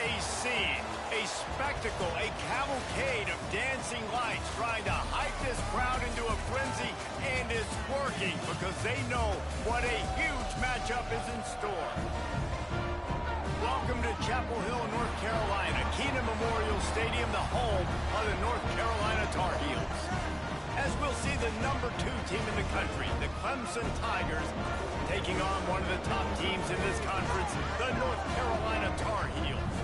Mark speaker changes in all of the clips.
Speaker 1: a scene, a spectacle, a cavalcade of dancing lights trying to hype this crowd into a frenzy, and it's working because they know what a huge matchup is in store. Welcome to Chapel Hill, North Carolina, Keenan Memorial Stadium, the home of the North Carolina Tar Heels. As we'll see the #2 team in the country, the Clemson Tigers, taking on one of the top teams in this conference, the North Carolina Tar Heels.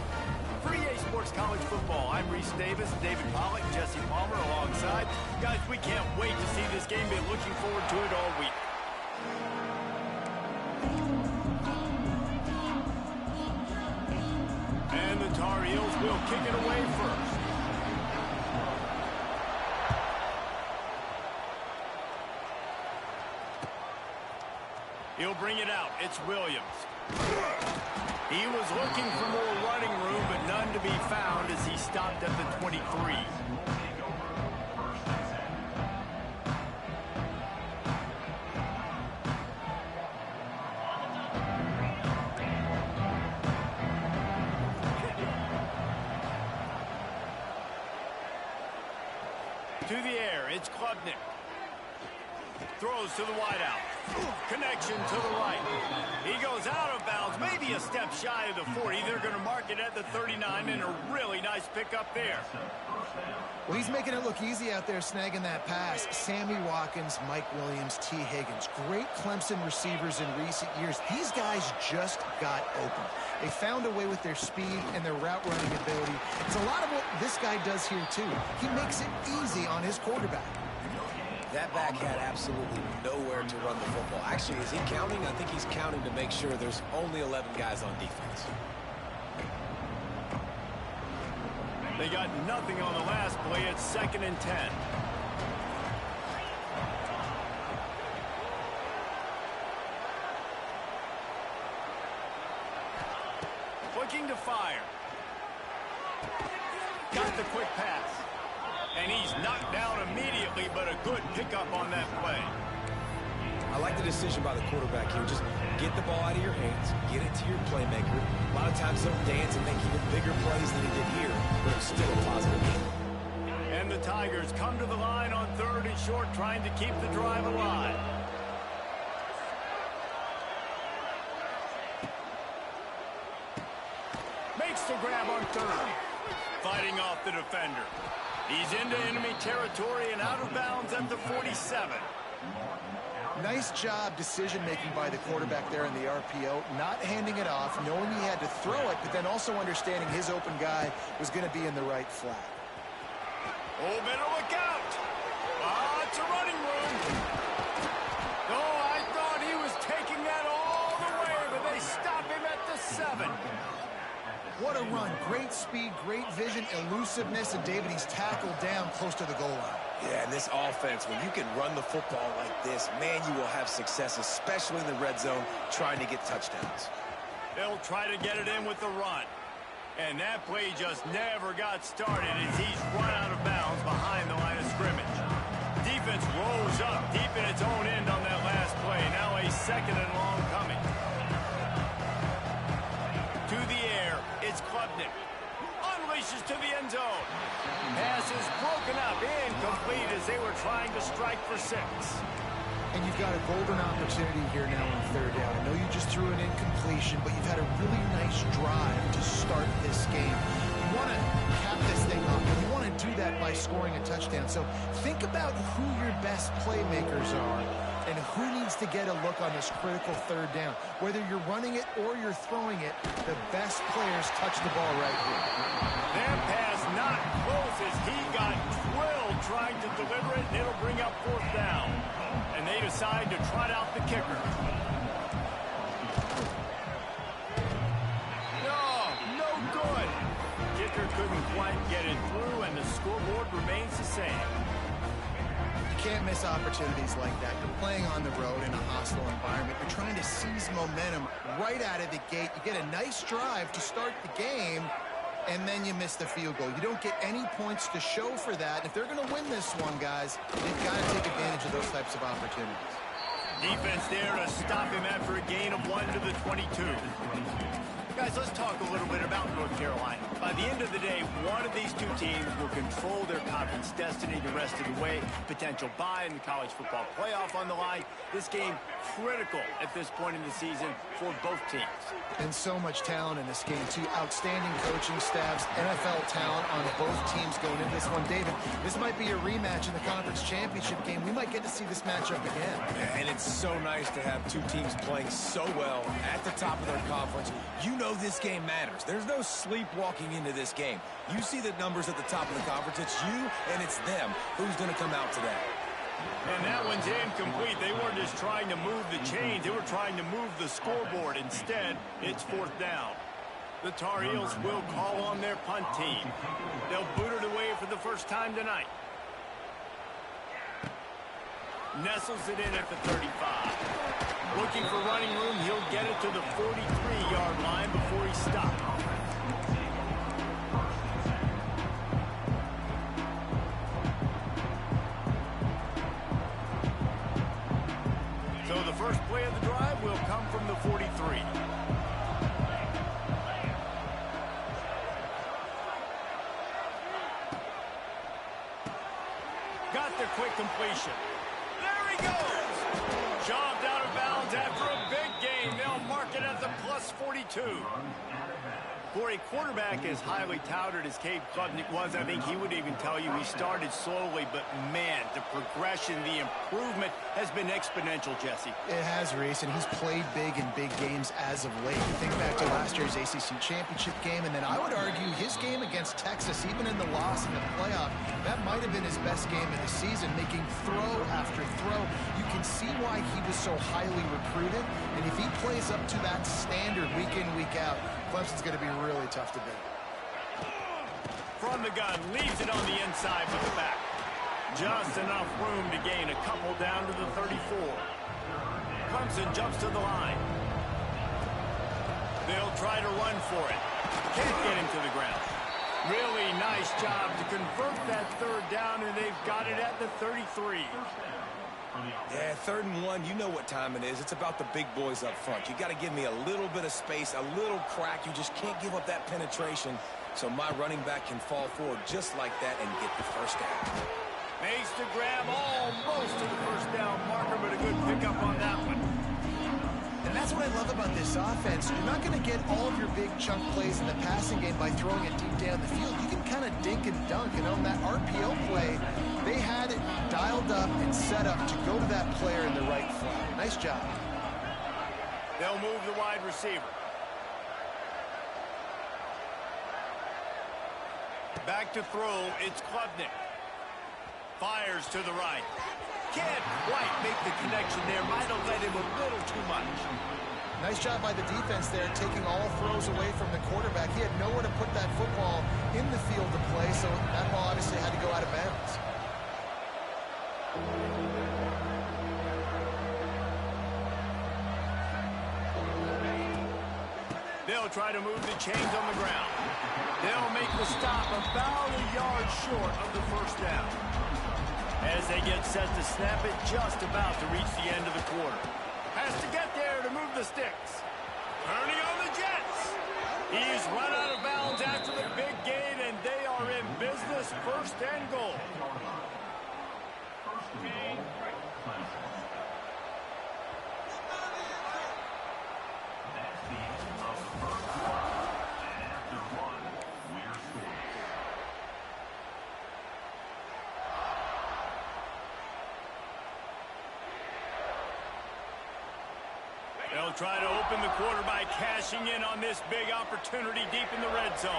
Speaker 1: For EA Sports College Football, I'm Reese Davis, David Pollack, Jesse Palmer alongside. Guys, we can't wait to see this game. Been looking forward to it all week. And the Tar Heels will kick it away first. He'll bring it out. It's Williams. He was looking for more running room, but none to be found as he stopped at the 23. To the air, it's Klubnik. Throws to the wideout. Connection to the right. He goes out of bounds, maybe a step shy of the 40. They're going to mark it at the 39, and a really nice pickup there.
Speaker 2: Well, he's making it look easy out there, snagging that pass. Sammy Watkins, Mike Williams, T. Higgins. Great Clemson receivers in recent years. These guys just got open. They found a way with their speed and their route running ability. It's a lot of what this guy does here, too. He makes it easy on his quarterback.
Speaker 3: That back had absolutely nowhere to run the football. Actually, is he counting? I think he's counting to make sure there's only 11 guys on defense.
Speaker 1: They got nothing on the last play. It's 2nd and 10. Looking to fire. Got the quick pass. And he's knocked down immediately, but a good pickup on that play.
Speaker 3: I like the decision by the quarterback here. Just get the ball out of your hands, get it to your playmaker. A lot of times they'll dance and make even bigger plays than he did here, but it's still a positive game.
Speaker 1: And the Tigers come to the line on 3rd and short, trying to keep the drive alive. Makes the grab on 3rd. Fighting off the defender. He's into enemy territory and out of bounds at the 47.
Speaker 2: Nice job decision-making by the quarterback there in the RPO, not handing it off, knowing he had to throw it, but then also understanding his open guy was going to be in the right flat.
Speaker 1: Oh, better look out. It's a running room. Oh, I thought he was taking that all the way, but they stop him at the 7.
Speaker 2: What a run. Great speed, great vision, elusiveness, and David, he's tackled down close to the goal line.
Speaker 3: Yeah, and this offense, when you can run the football like this, man, you will have success, especially in the red zone, trying to get touchdowns.
Speaker 1: They'll try to get it in with the run. And that play just never got started as he's run out of bounds behind the line of scrimmage. Defense rose up deep in its own end on that last play. Now a 2nd and long coming. To the air, it's Klubnik. Unleashes to the end zone. Pass is broken up, incomplete as they were trying to strike for 6.
Speaker 2: And you've got a golden opportunity here now on 3rd down. I know you just threw an incompletion, but you've had a really nice drive to start this game. You want to cap this thing up, and you want to do that by scoring a touchdown. So think about who your best playmakers are and who needs to get a look on this critical 3rd down. Whether you're running it or you're throwing it, the best players touch the ball right here.
Speaker 1: That pass not close as he got drilled trying to deliver it, and it'll bring up 4th down. And they decide to trot out the kicker. No good. Kicker couldn't quite get it through, and the scoreboard remains the same.
Speaker 2: Can't miss opportunities like that. You're playing on the road in a hostile environment. You're trying to seize momentum right out of the gate. You get a nice drive to start the game, and then you miss the field goal. You don't get any points to show for that. If they're going to win this one, guys, they've got to take advantage of those types of opportunities.
Speaker 1: Defense there to stop him after a gain of 1 to the 22. Guys, let's talk a little bit about North Carolina. By the end of the day, one of these two teams will control their conference destiny the rest of the way. Potential bye in the college football playoff on the line. This game critical at this point in the season for both teams.
Speaker 2: And so much talent in this game, too. Outstanding coaching staffs, NFL talent on both teams going into this one. David, this might be a rematch in the conference championship game. We might get to see this matchup again.
Speaker 3: And it's so nice to have two teams playing so well at the top of their conference. You know this game matters. There's no sleepwalking into this game. You see the numbers at the top of the conference. It's you and it's them. Who's going to come out today?
Speaker 1: And that one's incomplete. They weren't just trying to move the chains. They were trying to move the scoreboard. Instead, it's fourth down. The Tar Heels will call on their punt team. They'll boot it away for the first time tonight. Nestles it in at the 35. Looking for running room, he'll get it to the 43-yard line before he stopped. So the first play of the drive will come from the 43. Got the quick completion. There he goes! Jumped out of bounds after a big gain. They'll mark it at the plus 42. For a quarterback as highly touted as Cade Klubnik was, I think he would even tell you he started slowly, but man, the progression, the improvement has been exponential, Jesse.
Speaker 2: It has, Reese, and he's played big in big games as of late. Think back to last year's ACC championship game, and then I would argue his game against Texas, even in the loss in the playoff, that might have been his best game of the season, making throw after throw. You can see why he was so highly recruited, and if he plays up to that standard week in, week out, Clemson's going to be really tough to beat.
Speaker 1: From the gun, leaves it on the inside with the back. Just enough room to gain a couple down to the 34. Clemson jumps to the line. They'll try to run for it. Can't get him to the ground. Really nice job to convert that third down, and they've got it at the 33.
Speaker 3: Yeah, 3rd and 1, you know what time it is. It's about the big boys up front. You got to give me a little bit of space, a little crack. You just can't give up that penetration, so my running back can fall forward just like that and get the first down.
Speaker 1: Makes the grab almost to the first down marker, but a good pickup on that one.
Speaker 2: And that's what I love about this offense. You're not going to get all of your big chunk plays in the passing game by throwing it deep down the field. You can kind of dink and dunk, and on that RPO play, they had it dialed up and set up to go to that player in the right flat. Nice job.
Speaker 1: They'll move the wide receiver. Back to throw, it's Klubnik. Fires to the right. Can't quite make the connection there. Might have led him a little too much.
Speaker 2: Nice job by the defense there, taking all throws away from the quarterback. He had nowhere to put that football in the field to play, so that ball obviously had to go out of bounds.
Speaker 1: They'll try to move the chains on the ground. They'll make the stop about a yard short of the first down. As they get set to snap it, just about to reach the end of the quarter. Has to get there to move the sticks. Turning on the Jets. He's run out of bounds after the big gain, and they are in business, 1st and goal. They'll try to open the quarter by cashing in on this big opportunity deep in the red zone.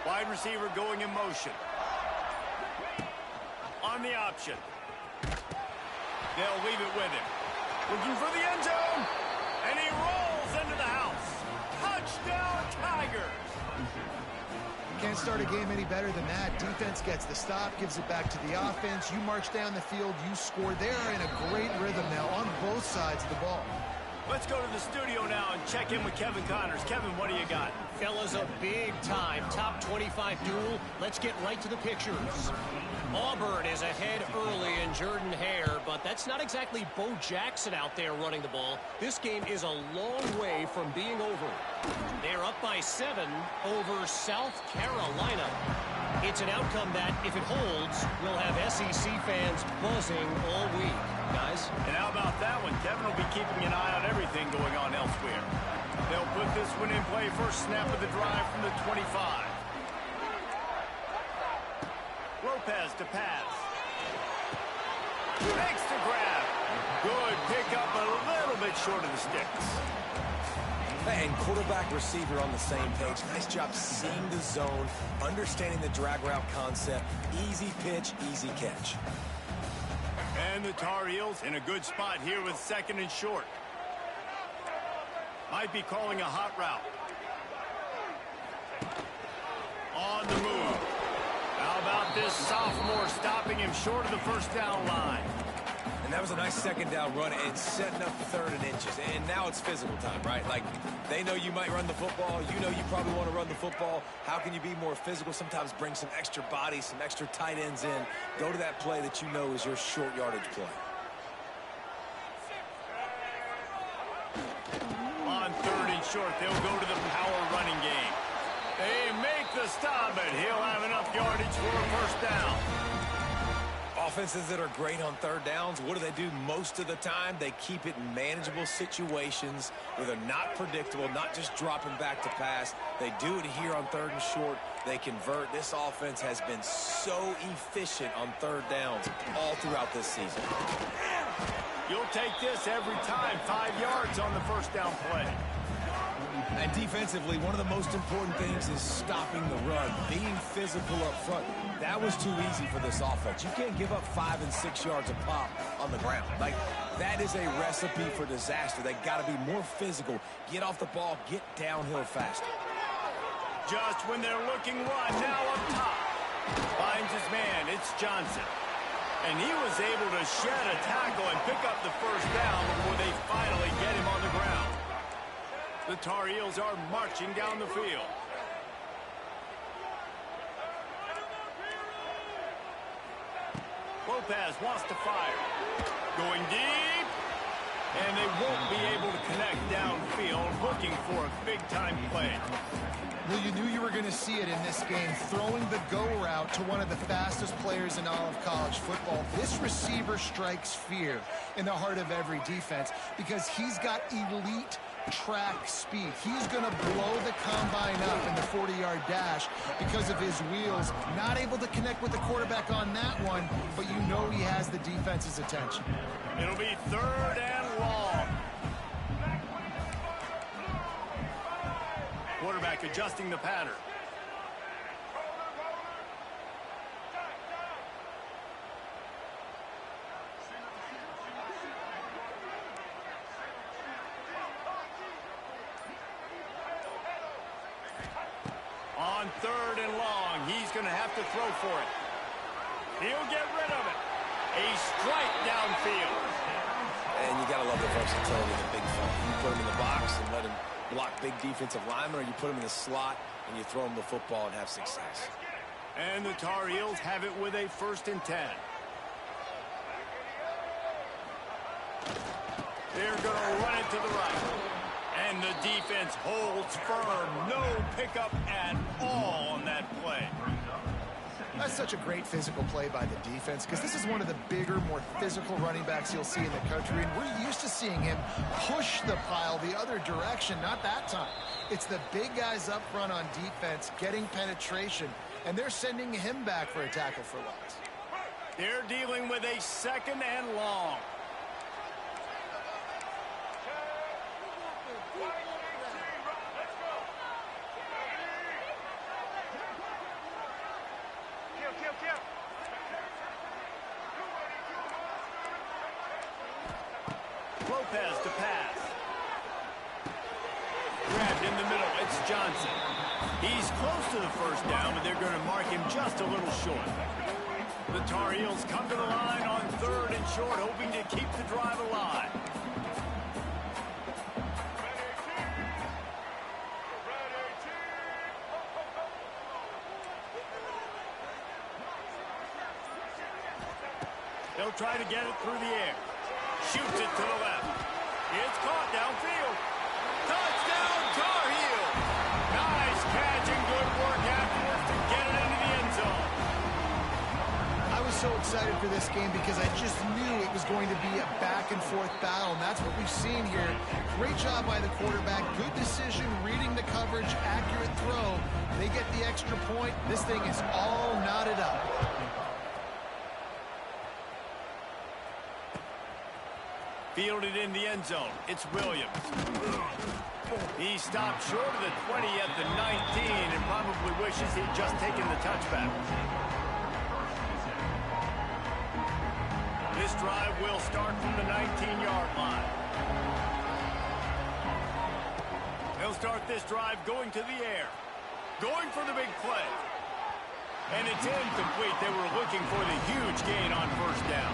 Speaker 1: Wide receiver going in motion. On the option. They'll leave it with him. Looking for the end zone. And he rolls into the house. Touchdown, Tigers.
Speaker 2: Can't start a game any better than that. Defense gets the stop, gives it back to the offense. You march down the field, you score. They're in a great rhythm now on both sides of the ball.
Speaker 1: Let's go to the studio now and check in with Kevin Connors. Kevin, what do you got?
Speaker 4: Fellas, a big-time top 25 duel. Let's get right to the pictures. Auburn is ahead early in Jordan Hare, but that's not exactly Bo Jackson out there running the ball. This game is a long way from being over. They're up by 7 over South Carolina. It's an outcome that, if it holds, will have SEC fans buzzing all week. Guys?
Speaker 1: And how about that one? Kevin will be keeping an eye on everything going on elsewhere. They'll put this one in play. First snap of the drive from the 25. Lopez to pass. Makes the grab. Good pickup, a little bit short of the sticks.
Speaker 3: And quarterback receiver on the same page. Nice job seeing the zone, understanding the drag route concept. Easy pitch, easy catch.
Speaker 1: And the Tar Heels in a good spot here with 2nd and short. Might be calling a hot route. On the move. How about this sophomore stopping him short of the first down line?
Speaker 3: And that was a nice 2nd down run and setting up 3rd and inches. And now it's physical time, right? Like, they know you might run the football. You know you probably want to run the football. How can you be more physical? Sometimes bring some extra bodies, some extra tight ends in. Go to that play that you know is your short yardage play.
Speaker 1: On 3rd and short, they'll go to the power running game. They make the stop, but he'll have enough yardage for a first down.
Speaker 3: Offenses that are great on 3rd downs, what do? Most of the time, they keep it in manageable situations where they're not predictable, not just dropping back to pass. They do it here on 3rd and short. They convert. This offense has been so efficient on 3rd downs all throughout this season.
Speaker 1: You'll take this every time. 5 yards on the first down play.
Speaker 3: And defensively, one of the most important things is stopping the run, being physical up front. That was too easy for this offense. You can't give up 5 and 6 yards a pop on the ground. Like, that is a recipe for disaster. They got to be more physical, get off the ball, get downhill faster.
Speaker 1: Just when they're looking run, now up top. Finds his man, it's Johnson. And he was able to shed a tackle and pick up the first down before they finally get him on the ground. The Tar Heels are marching down the field. Lopez wants to fire. Going deep. And they won't be able to connect downfield, looking for a big-time play.
Speaker 2: Well, you knew you were going to see it in this game, throwing the go route to one of the fastest players in all of college football. This receiver strikes fear in the heart of every defense because he's got elite track speed. He's going to blow the combine up in the 40-yard dash because of his wheels. Not able to connect with the quarterback on that one, but you know he has the defense's attention.
Speaker 1: It'll be 3rd and long. Quarterback adjusting the pattern. On 3rd and long, he's going to have to throw for it. He'll get rid of it. A strike downfield.
Speaker 3: And you got to love the versatility of the big fella. You put him in the box and let him block big defensive linemen, or you put him in the slot and you throw him the football and have success.
Speaker 1: And the Tar Heels have it with a 1st and 10. They're going to run it to the right. And the defense holds firm. No pickup at all on that play.
Speaker 2: That's such a great physical play by the defense because this is one of the bigger, more physical running backs you'll see in the country, and we're used to seeing him push the pile the other direction. Not that time. It's the big guys up front on defense getting penetration, and they're sending him back for a tackle for loss.
Speaker 1: They're dealing with a 2nd and long. Lopez to pass. Grabbed in the middle, it's Johnson. He's close to the first down, but they're going to mark him just a little short. The Tar Heels come to the line on 3rd and short, hoping to keep the drive alive. He'll try to get it through the air. Shoots it to the left. It's caught downfield. Touchdown, Tar Heels! Nice catch and good work afterwards to get it into the end zone.
Speaker 2: I was so excited for this game because I just knew it was going to be a back-and-forth battle, and that's what we've seen here. Great job by the quarterback. Good decision, reading the coverage, accurate throw. They get the extra point. This thing is all knotted up.
Speaker 1: Fielded in the end zone. It's Williams. He stopped short of the 20 at the 19 and probably wishes he'd just taken the touchback. This drive will start from the 19-yard line. They'll start this drive going to the air. Going for the big play. And it's incomplete. They were looking for the huge gain on first down.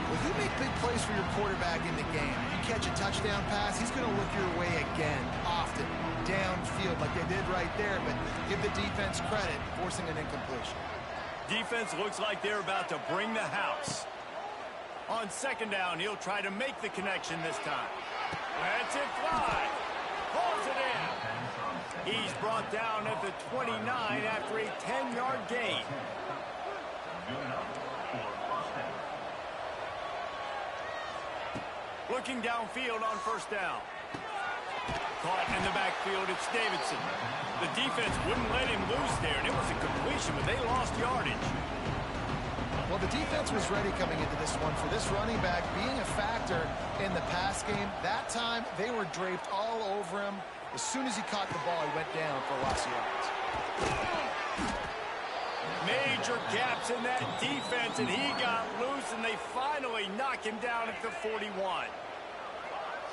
Speaker 2: Well, you make big plays for your quarterback in the game. You catch a touchdown pass, he's going to look your way again, often, downfield like they did right there, but give the defense credit, forcing an incompletion.
Speaker 1: Defense looks like they're about to bring the house. On second down, he'll try to make the connection this time. Lets it fly. Pulls it in. He's brought down at the 29 after a 10-yard gain. Looking downfield on first down. Caught in the backfield, it's Davidson. The defense wouldn't let him loose there, and it was a completion, but they lost yardage.
Speaker 2: Well, the defense was ready coming into this one for this running back being a factor in the pass game. That time, they were draped all over him. As soon as he caught the ball, he went down for loss of yards.
Speaker 1: Major gaps in that defense, and he got loose, and they finally knock him down at the 41.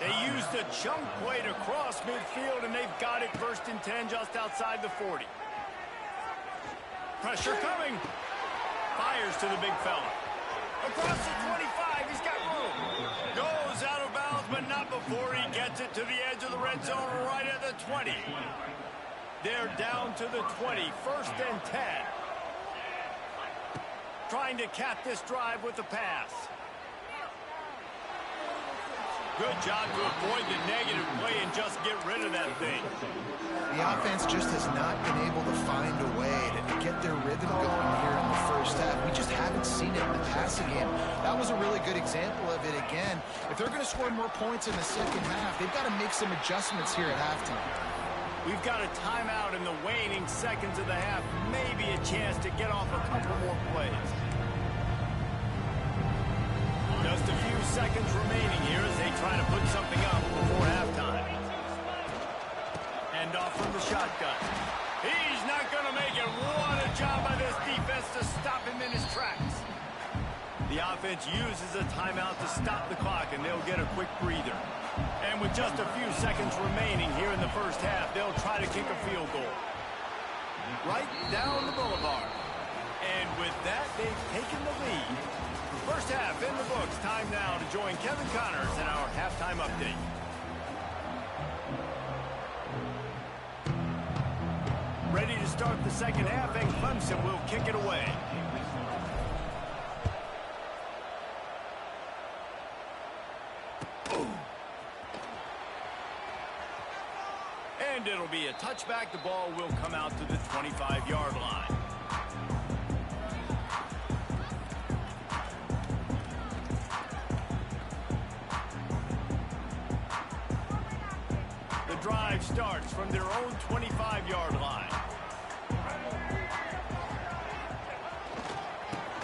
Speaker 1: They used a chunk play to cross midfield, and they've got it first and 10 just outside the 40. Pressure coming. Fires to the big fella. Across the 25, he's got room. Goes out of bounds, but not before he gets it to the edge of the red zone right at the 20. They're down to the 20, first and 10. Trying to cap this drive with the pass. Good job to avoid the negative play and just get rid of that thing.
Speaker 2: The offense just has not been able to find a way to get their rhythm going here in the first half. We just haven't seen it in the passing game. That was a really good example of it again. If they're going to score more points in the second half, they've got to make some adjustments here at halftime.
Speaker 1: We've got a timeout in the waning seconds of the half. Maybe a chance to get off a couple more plays. Just a few seconds remaining here as they try to put something up before halftime. End off from the shotgun. He's not going to make it. What a job by this defense to stop him in his tracks. The offense uses a timeout to stop the clock, and they'll get a quick breather. And with just a few seconds remaining here in the first half, they'll try to kick a field goal. Right down the boulevard. And with that, they've taken the lead. First half in the books. Time now to join Kevin Connors in our halftime update. Ready to start the second half, and Clemson will kick it away. And it'll be a touchback. The ball will come out to the 25-yard line. The drive starts from their own 25-yard line.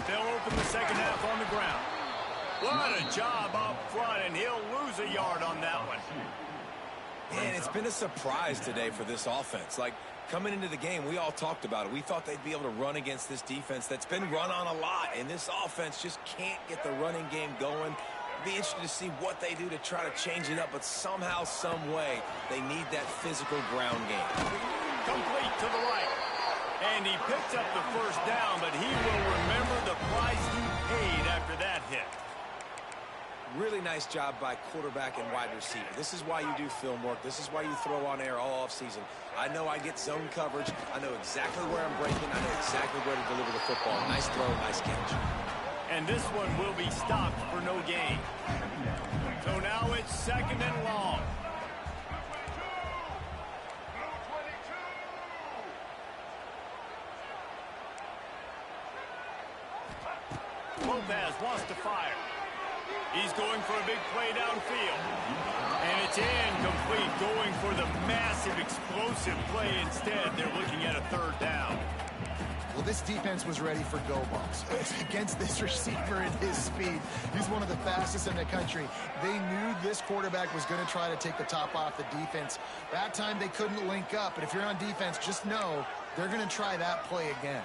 Speaker 1: They'll open the second half on the ground. What a job up front, and he'll lose a yard on that one.
Speaker 3: And it's been a surprise today for this offense. Like, coming into the game, we all talked about it. We thought they'd be able to run against this defense that's been run on a lot, and this offense just can't get the running game going. Be interested to see what they do to try to change it up, but somehow, some way, they need that physical ground game.
Speaker 1: Complete to the right. And he picks up the first down, but he will remember the price he paid after that hit.
Speaker 3: Really nice job by quarterback and wide receiver. This is why you do film work. This is why you throw on air all offseason. I know I get zone coverage. I know exactly where I'm breaking. I know exactly where to deliver the football. Nice throw, nice catch.
Speaker 1: And this one will be stopped for no gain. So now it's 2nd and long. Lopez wants to fire. He's going for a big play downfield. And it's incomplete, going for the massive explosive play instead. They're looking at a 3rd down.
Speaker 2: Well, this defense was ready for go balls against this receiver at his speed. He's one of the fastest in the country. They knew this quarterback was going to try to take the top off the defense. That time they couldn't link up, but if you're on defense, just know they're going to try that play again.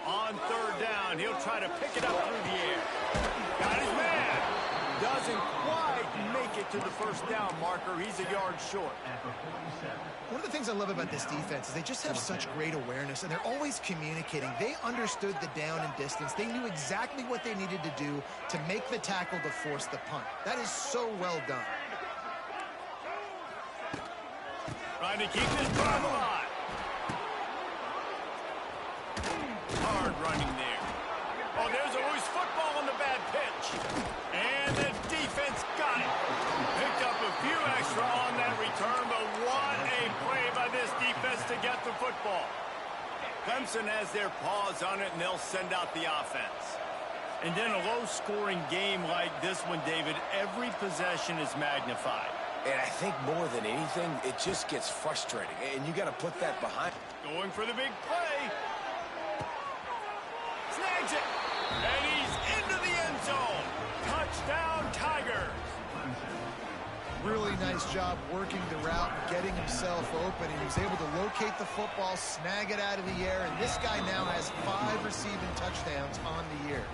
Speaker 1: On 3rd down, he'll try to pick it up through the air. Got his man. Doesn't quite make it to the 1st down marker. He's a yard short.
Speaker 2: One of the things I love about this defense is they just have such great awareness, and they're always communicating. They understood the down and distance. They knew exactly what they needed to do to make the tackle to force the punt. That is so well done.
Speaker 1: Trying to keep this drive alive. Hard running there. Oh, there's a loose football on the bad pitch. And the defense got it. Picked up a few extra on that return, but what a play by this defense to get the football. Clemson has their paws on it, and they'll send out the offense. And then a low-scoring game like this one, David, every possession is magnified.
Speaker 3: And I think more than anything, it just gets frustrating. And you got to put that behind.
Speaker 1: Going for the big play. Snags it. And he's into the end zone. Touchdown, Tigers.
Speaker 2: Really nice job working the route and getting himself open. He was able to locate the football, snag it out of the air, and this guy now has 5 receiving touchdowns on the year.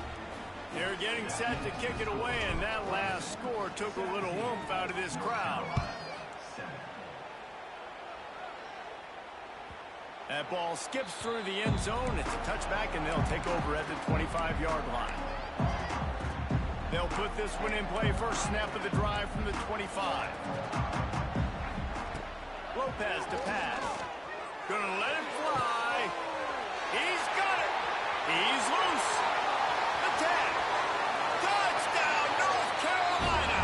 Speaker 1: They're getting set to kick it away, and that last score took a little oomph out of this crowd. That ball skips through the end zone. It's a touchback, and they'll take over at the 25-yard line. They'll put this one in play. First snap of the drive from the 25. Lopez to pass. Gonna let it fly. He's got it. He's loose. The 10. Touchdown, North Carolina.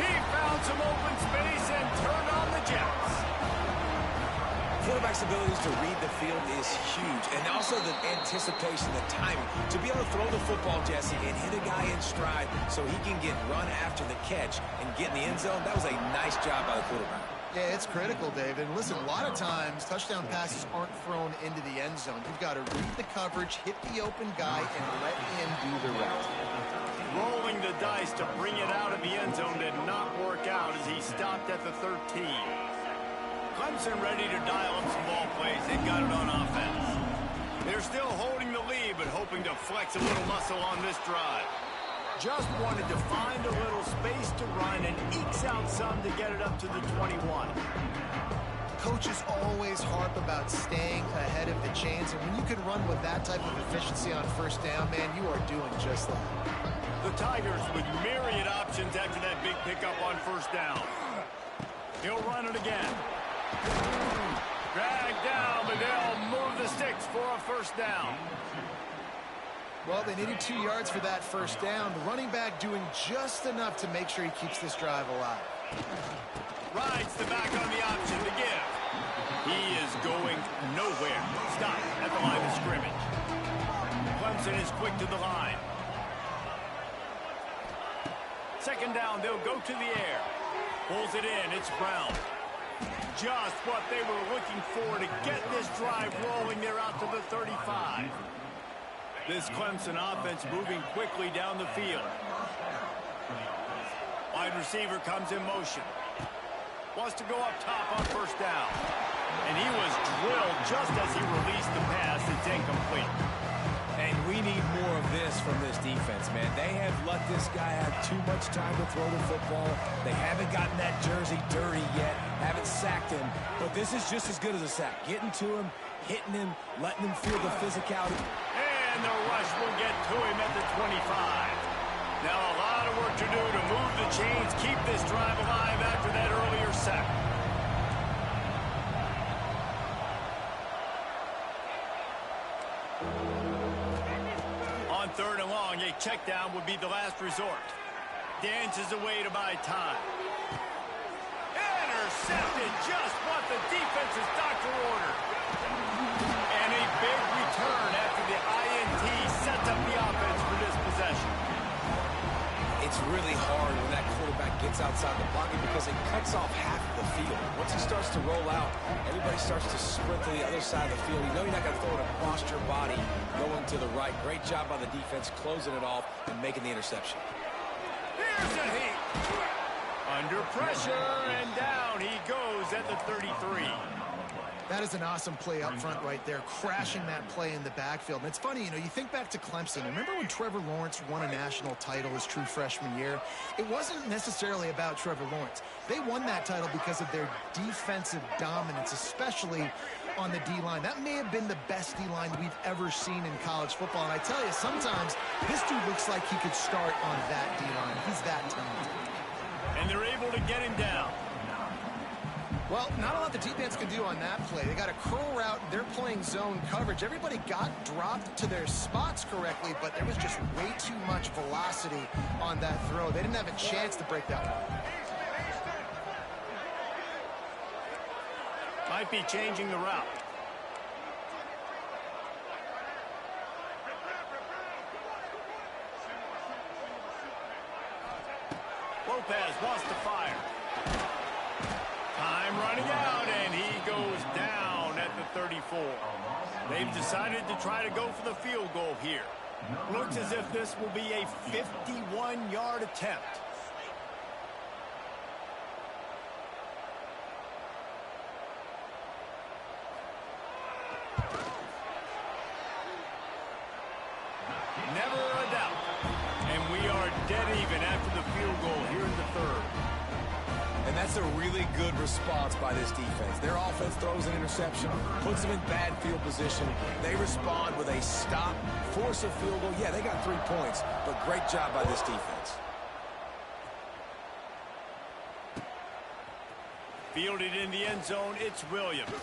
Speaker 1: He found some open space and turned on the Jets.
Speaker 3: Quarterback's abilities to read the field is huge. And also the anticipation, the timing. To be able to throw the football, Jesse, and hit a guy in stride so he can get run after the catch and get in the end zone, that was a nice job by the quarterback.
Speaker 2: Yeah, it's critical, David. And listen, a lot of times touchdown passes aren't thrown into the end zone. You've got to read the coverage, hit the open guy, and let him do the rest.
Speaker 1: Rolling the dice to bring it out of the end zone did not work out as he stopped at the 13. Clemson ready to dial up some ball plays. They've got it on offense. They're still holding the lead, but hoping to flex a little muscle on this drive. Just wanted to find a little space to run and ekes out some to get it up to the 21.
Speaker 2: Coaches always harp about staying ahead of the chains, and when you can run with that type of efficiency on 1st down, man, you are doing just that.
Speaker 1: The Tigers with myriad options after that big pickup on 1st down. He'll run it again. Drag down, but they'll move the sticks for a 1st down.
Speaker 2: Well, they needed 2 yards for that 1st down. The running back doing just enough to make sure he keeps this drive alive.
Speaker 1: Rides the back on the option to give. He is going nowhere. Stop at the line of scrimmage. Clemson is quick to the line. 2nd down, they'll go to the air. Pulls it in, it's Brown. Just what they were looking for to get this drive rolling. They're out to the 35. This Clemson offense moving quickly down the field. Wide receiver comes in motion. Wants to go up top on 1st down. And he was drilled just as he released the pass. It's incomplete.
Speaker 3: And we need more of this from this defense, man. They have let this guy have too much time to throw the football. They haven't gotten that jersey dirty yet, haven't sacked him. But this is just as good as a sack. Getting to him, hitting him, letting him feel the physicality.
Speaker 1: And the rush will get to him at the 25. Now a lot of work to do to move the chains, keep this drive alive after that earlier sack. 3rd and long, a check down would be the last resort. Dances away to buy time. Intercepted, just what the defense's doctor ordered. And a big return after the INT sets up the offense for this possession.
Speaker 3: It's really hard when that quarterback gets outside the pocket because it cuts off half of the field. Once he starts to roll out, everybody starts to sprint to the other side of the field. You know you're not going to throw it across your body going to the right. Great job by the defense closing it off and making the interception.
Speaker 1: Here's a hit. Under pressure, and down he goes at the 33.
Speaker 2: That is an awesome play up front right there, crashing that play in the backfield. And it's funny, you know, you think back to Clemson. Remember when Trevor Lawrence won a national title his true freshman year? It wasn't necessarily about Trevor Lawrence. They won that title because of their defensive dominance, especially on the D-line. That may have been the best D-line we've ever seen in college football. And I tell you, sometimes this dude looks like he could start on that D-line. He's that talented.
Speaker 1: And they're able to get him down.
Speaker 2: Well, not a lot the defense can do on that play. They got a curl route. They're playing zone coverage. Everybody got dropped to their spots correctly, but there was just way too much velocity on that throw. They didn't have a chance to break that one.
Speaker 1: Might be changing the route. Lopez wants to fire. Time running out, and he goes down at the 34. They've decided to try to go for the field goal here. Looks as if this will be a 51-yard attempt. Never a doubt. And we are dead even after the field goal here in the 3rd.
Speaker 3: And that's a really good response by this defense. Their offense throws an interception, puts them in bad field position. They respond with a stop, force a field goal. Yeah, they got 3 points, but great job by this defense.
Speaker 1: Fielded in the end zone, it's Williams.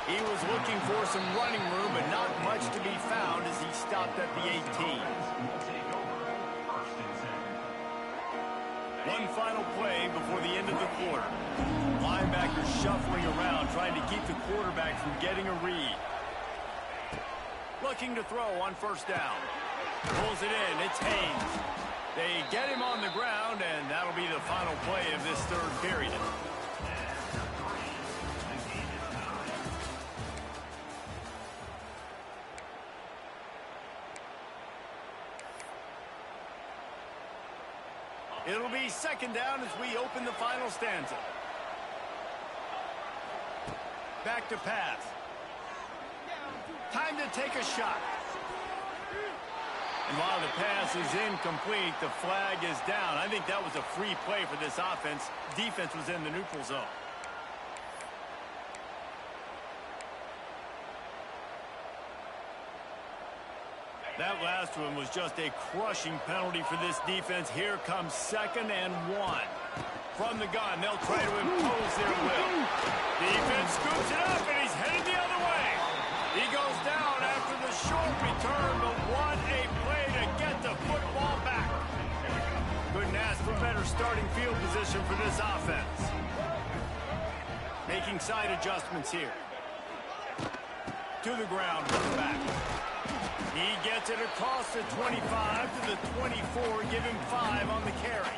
Speaker 1: He was looking for some running room, but not much to be found as he stopped at the 18. One final play before the end of the quarter. Linebackers shuffling around, trying to keep the quarterback from getting a read. Looking to throw on 1st down. Pulls it in, it's Haynes. They get him on the ground, and that'll be the final play of this 3rd period. It'll be 2nd down as we open the final stanza. Back to pass. Time to take a shot. And while the pass is incomplete, the flag is down. I think that was a free play for this offense. Defense was in the neutral zone. That last one was just a crushing penalty for this defense. Here comes 2nd and 1. From the gun, they'll try to impose their will. Defense scoops it up, and he's headed the other way. He goes down after the short return, but what a play to get the football back. Couldn't ask for better starting field position for this offense. Making side adjustments here. To the ground, back. He gets it across the 25 to the 24, give him 5 on the carry.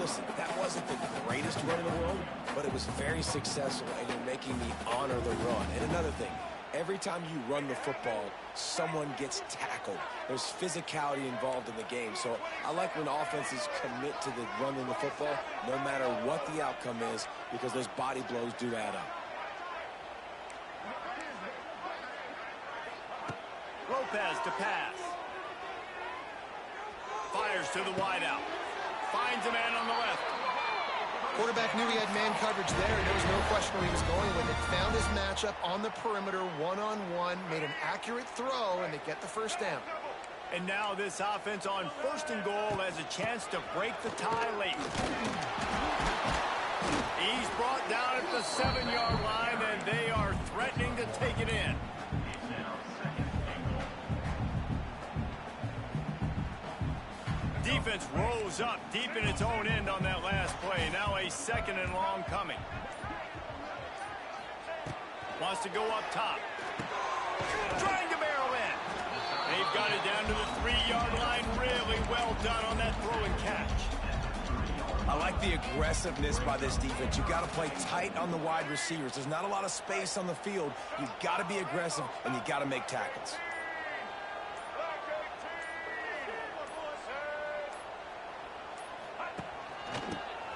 Speaker 3: Listen, that wasn't the greatest run in the world, but it was very successful, and you're making me honor the run. And another thing, every time you run the football, someone gets tackled. There's physicality involved in the game. So I like when offenses commit to the running the football, no matter what the outcome is, because those body blows do add up.
Speaker 1: Lopez to pass. Fires to the wideout. Finds a man on the left.
Speaker 2: Quarterback knew he had man coverage there, and there was no question where he was going with it. Found his matchup on the perimeter, one-on-one, made an accurate throw, and they get the 1st down.
Speaker 1: And now this offense on 1st and goal has a chance to break the tie late. He's brought down at the 7-yard line, and they are threatening to take it in. defense rose up deep in its own end on that last play. Now a second and long coming. Wants to go up top. Trying to barrel in. They've got it down to the 3-yard line. Really well done on that throw and catch.
Speaker 3: I like the aggressiveness by this defense. You've got to play tight on the wide receivers. There's not a lot of space on the field. You've got to be aggressive, and you've got to make tackles.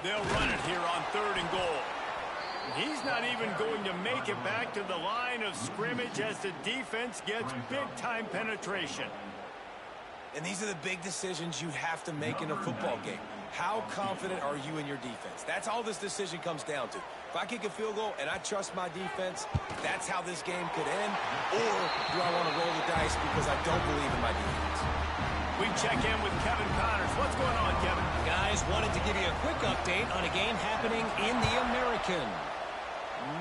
Speaker 1: They'll run it here on 3rd and goal. He's not even going to make it back to the line of scrimmage as the defense gets big-time penetration.
Speaker 3: And these are the big decisions you have to make in a football game. How confident are you in your defense? That's all this decision comes down to. If I kick a field goal and I trust my defense, that's how this game could end. Or do I want to roll the dice because I don't believe in my defense?
Speaker 1: We check in with Kevin Connors. What's going on, Kevin?
Speaker 4: Guys, wanted to give you a quick update on a game happening in the American.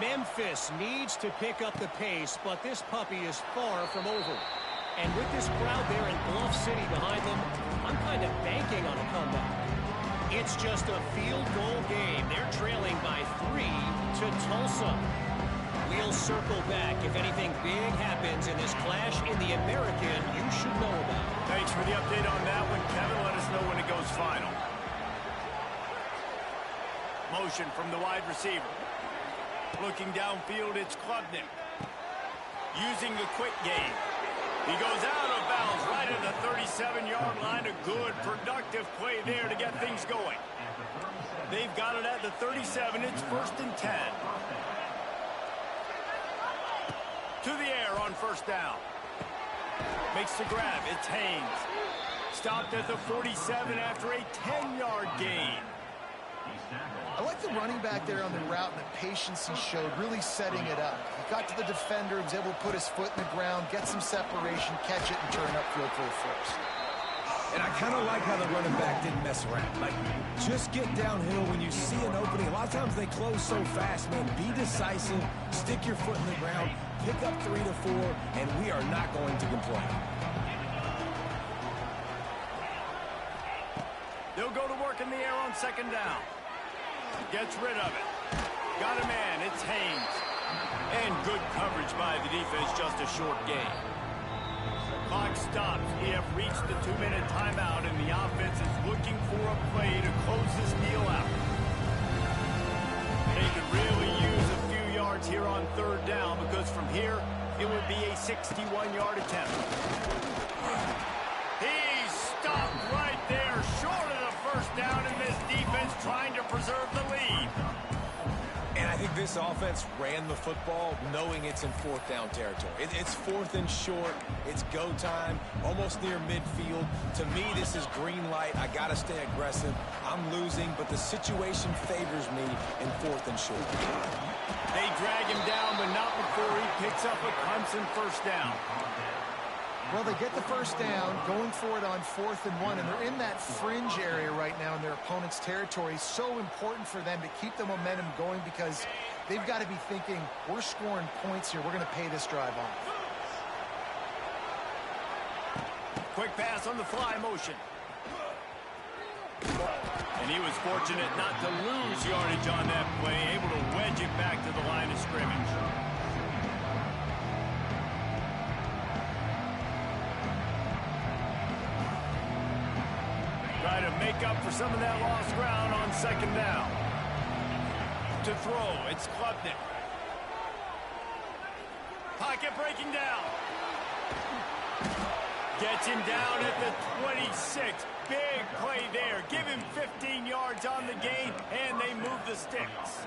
Speaker 4: Memphis needs to pick up the pace, but this puppy is far from over. And with this crowd there in Bluff City behind them, I'm kind of banking on a comeback. It's just a field goal game. They're trailing by 3 to Tulsa. We'll circle back if anything big happens in this clash in the American you should know about.
Speaker 1: Thanks for the update on that one, Kevin. Let us know when it goes final. Motion from the wide receiver. Looking downfield, it's Klubnik. Using the quick game. He goes out of bounds right at the 37-yard line. A good, productive play there to get things going. They've got it at the 37. It's 1st and 10. To the air on 1st down. Makes the grab. It's Haynes. Stopped at the 47 after a 10-yard gain.
Speaker 2: I like the running back there on the route and the patience he showed, really setting it up. He got to the defender, was able to put his foot in the ground, get some separation, catch it, and turn upfield for the first.
Speaker 3: And I kind of like how the running back didn't mess around. Like, just get downhill when you see an opening. A lot of times they close so fast, man. Be decisive, stick your foot in the ground, pick up 3 to 4, and we are not going to complain.
Speaker 1: They'll go to work in the air on 2nd down. Gets rid of it. Got a man. It's Haynes. And good coverage by the defense. Just a short gain. Clock stops. We have reached the 2-minute timeout, and the offense is looking for a play to close this deal out. They could really use a few yards here on 3rd down because from here, it would be a 61-yard attempt. He's stopped right there, short of the 1st down, and this defense trying to preserve the lead.
Speaker 3: And I think this offense ran the football knowing it's in 4th down territory. It's 4th and short. It's go time, almost near midfield. To me, this is green light. I got to stay aggressive. I'm losing, but the situation favors me in 4th and short.
Speaker 1: They drag him down, but not before he picks up a Clemson 1st down.
Speaker 2: Well, they get the 1st down, going for it on 4th and 1, and they're in that fringe area right now in their opponent's territory. So important for them to keep the momentum going because they've got to be thinking, we're scoring points here. We're going to pay this drive off.
Speaker 1: Quick pass on the fly motion. And he was fortunate not to lose yardage on that play, able to wedge it back to the line of scrimmage. Try to make up for some of that lost ground on 2nd down. To throw, it's Klubnik. Pocket breaking down. Gets him down at the 26. Big play there. Give him 15 yards on the gain, and they move the sticks.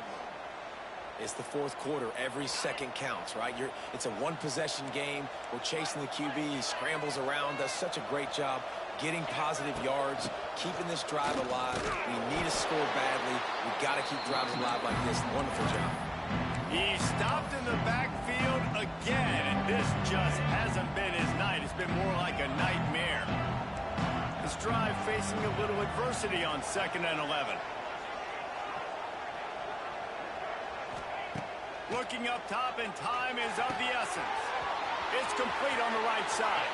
Speaker 3: It's the 4th quarter. Every second counts, right? It's a one-possession game. We're chasing the QB. He scrambles around, does such a great job getting positive yards, keeping this drive alive. We need to score badly. We've got to keep drives alive like this. Wonderful job.
Speaker 1: He stopped in the backfield again, and this just hasn't been his night. It's been more like a nightmare. This drive facing a little adversity on 2nd and 11. Looking up top, and time is of the essence. It's complete on the right side.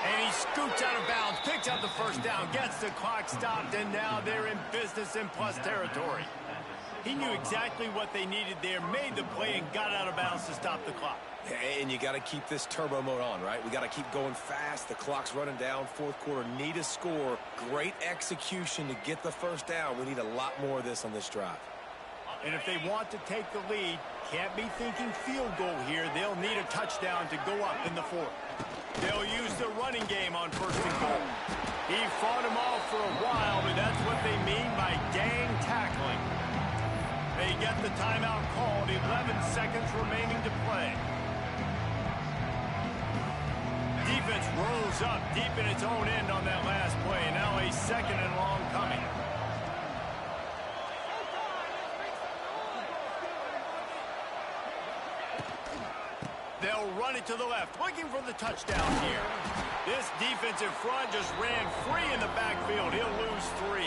Speaker 1: And he scoots out of bounds, picks up the first down, gets the clock stopped, and now they're in business in plus territory. He knew exactly what they needed there, made the play, and got out of bounds to stop the clock.
Speaker 3: And you got to keep this turbo mode on, right? We got to keep going fast. The clock's running down. Fourth quarter, need a score. Great execution to get the first down. We need a lot more of this on this drive.
Speaker 1: And if they want to take the lead, can't be thinking field goal here. They'll need a touchdown to go up in the fourth. They'll use the running game on first and goal. He fought him off for a while, but that's what they mean by gang tackling. They get the timeout called, 11 seconds remaining to play. Defense rolls up deep in its own end on that last play. Now a second and long coming. They'll run it to the left, looking for the touchdown here. This defensive front just ran free in the backfield. He'll lose 3.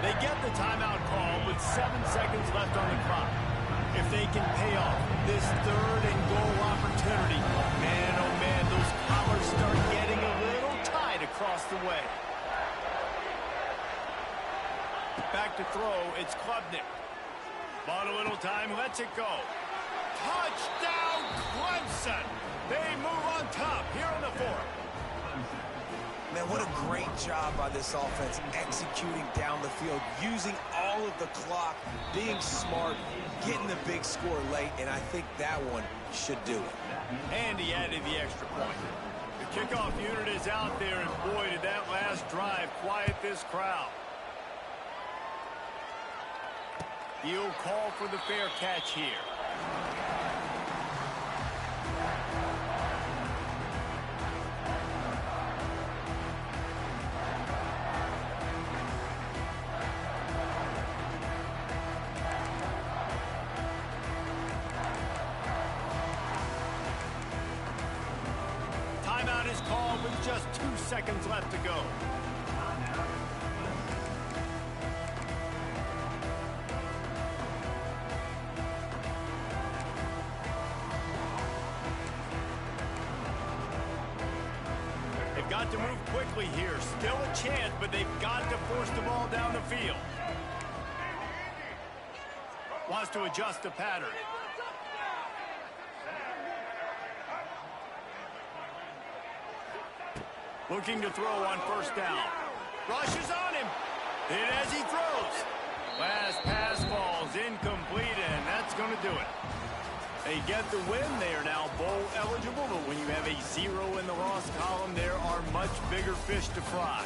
Speaker 1: They get the timeout call with 7 seconds left on the clock. If they can pay off this third and goal opportunity, man, oh man, those collars start getting a little tight across the way. Back to throw, it's Klubnik. Bought a little time, lets it go. Touchdown, Clemson! They move on top here on the fourth.
Speaker 3: Man, what a great job by this offense executing down the field, using all of the clock, being smart, getting the big score late, and I think that one should do it.
Speaker 1: And he added the extra point. The kickoff unit is out there, and boy, did that last drive quiet this crowd. He'll call for the fair catch here. Timeout is called with just 2 seconds left to go. They've got to move quickly here. Still a chance, but they've got to force the ball down the field. Wants to adjust the pattern. Looking to throw on first down. Rushes on him. And as he throws. Last pass falls incomplete, and that's going to do it. They get the win. They are now bowl eligible, but when you have a 0 in the loss column, there are much bigger fish to fry.